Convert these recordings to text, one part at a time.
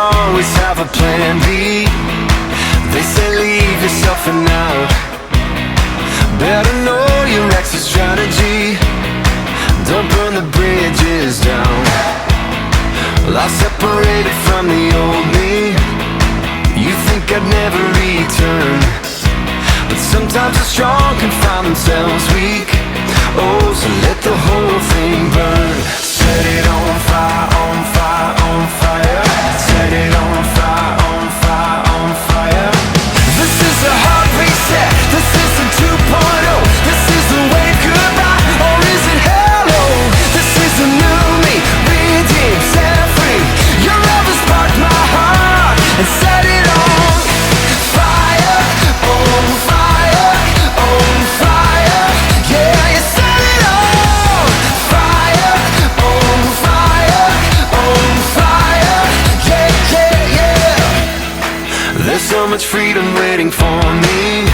always have a plan B. They say leave yourself for now. Better know your exit strategy. Don't burn the bridges down. Well, I separated from the old me. You think I'd never return, but sometimes the strong can find themselves weak. Oh, so let the whole thing burn. Set it on fire, on fire, on fire. Set it on fire, on fire, on fire. This is a hard reset. This isn't 2.0. This is the wave goodbye, or is it hello? This is a new me, redeemed, set free. Your love has sparked my heart and set it on fire, on fire, on fire. Yeah, you set it on fire, on fire, on fire. Yeah, yeah, yeah. There's so much freedom waiting for me.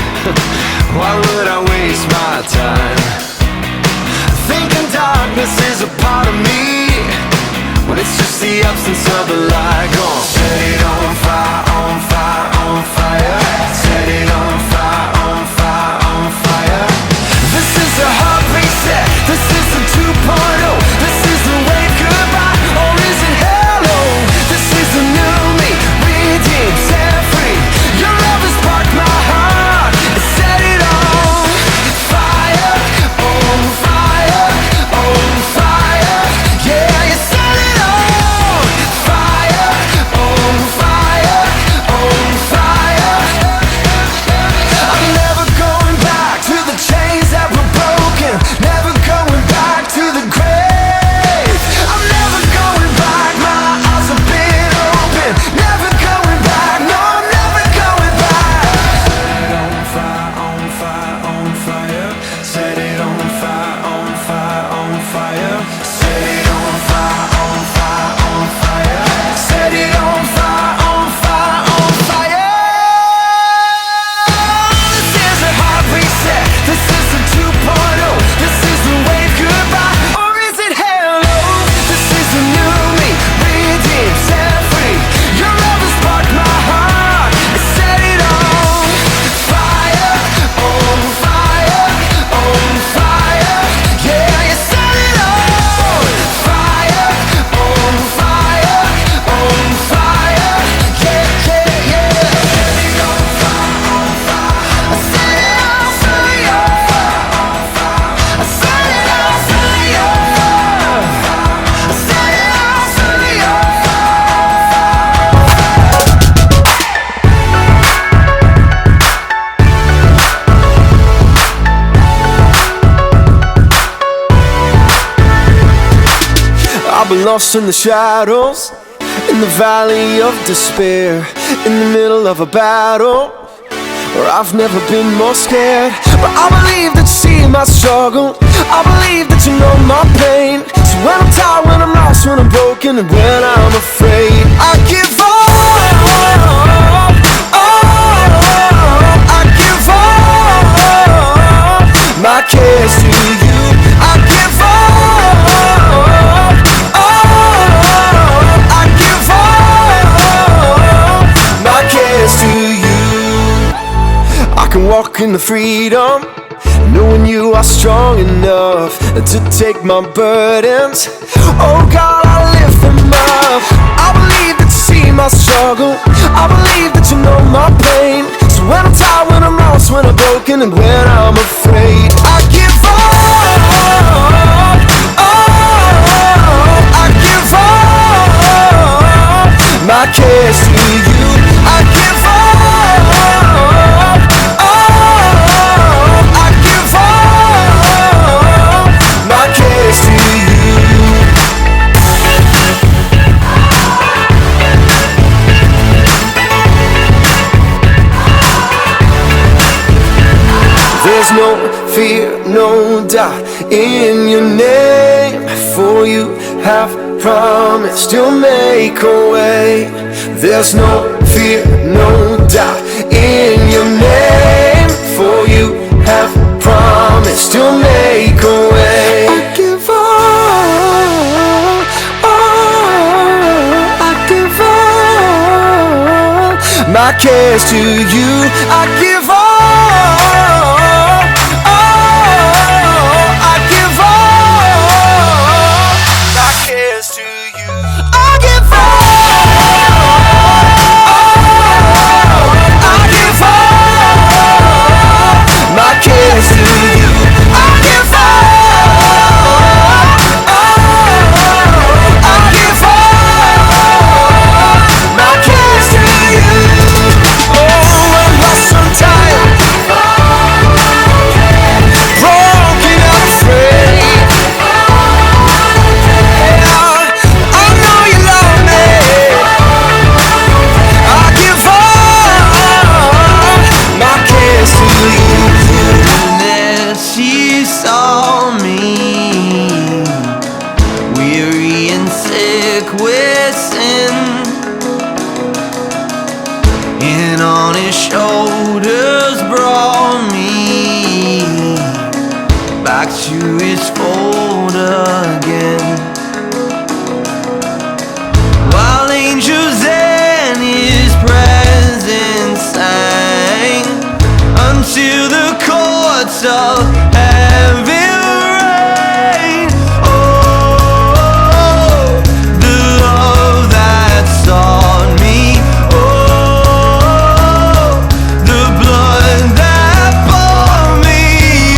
Why would I waste my time thinking darkness is a part of me, when it's just the absence of the light? Go on. Set it on fire, on fire, on fire. Set it on fire, on fire, on fire. This is a hard reset. This isn't 2.0. This is the wave goodbye, or is it hello? This is a new me, redeemed, set free. Your love has sparked my heart and set it on fire, on fire, on fire. Yeah, you set it on fire, on fire, on fire. I'm never going back to the chains that were broken. Never going back to the grave. I'm never going back. My eyes have been open. Never going back. No, I'm never going back. Set it on fire, on fire, on fire. Set it on fire, on fire, on fire. Set it on fire, on fire, on fire. Set it on fire, on fire, on fire. This is a hard reset. This isn't 2.0. This is the wave goodbye, or is it hello? This is a new me, redeemed, set free. Your love has sparked my heart and set it on fire, on fire, on fire. Yeah, you set it on fire, on fire, on fire. Yeah, yeah, yeah. Set it on fire, on fire. I set it on fire, on fire. I set it on fire. I set it on fire. I've been lost in the shadows, in the valley of despair, in the middle of a battle where I've never been more scared. But I believe that you see my struggle. I believe that you know my pain. So when I'm tired, when I'm lost, when I'm broken, and when I'm afraid, I give up. I give up my cares to you. I give up. I give up my cares to you. I can walk in the freedom, knowing you are strong enough to take my burdens. Oh God, I lift them up. I believe that you see my struggle. I believe that you know my pain. So when I'm tired, when I'm lost, when I'm broken, and when I'm afraid, I give up. I give up my cares to you. I give up. I give up my cares to you. There's no fear, no doubt in your name, for you have promised you'll make a way. There's no fear, no doubt in your name, for you have promised you'll make a way. I give up, oh, I give up. my cares to you. I give all, I give all my cares to you. I give I give all my cares to you. I give I give all my cares to you. Oh, I'm lost, I'm tired, broken, I'm afraid. I know you love me. I give all my cares to you. That she saw me, weary and sick with sin, and on his shoulders brought me back to his fold again. While angels in his presence sang, until the courts of heaven reign. Oh, the love that sought me. Oh, the blood that bought me.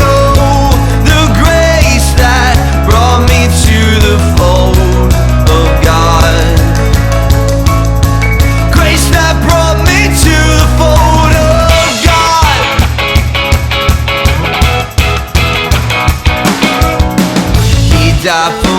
Oh, the grace that brought me to the fold of God. Grace that brought me to the fold of God. He died for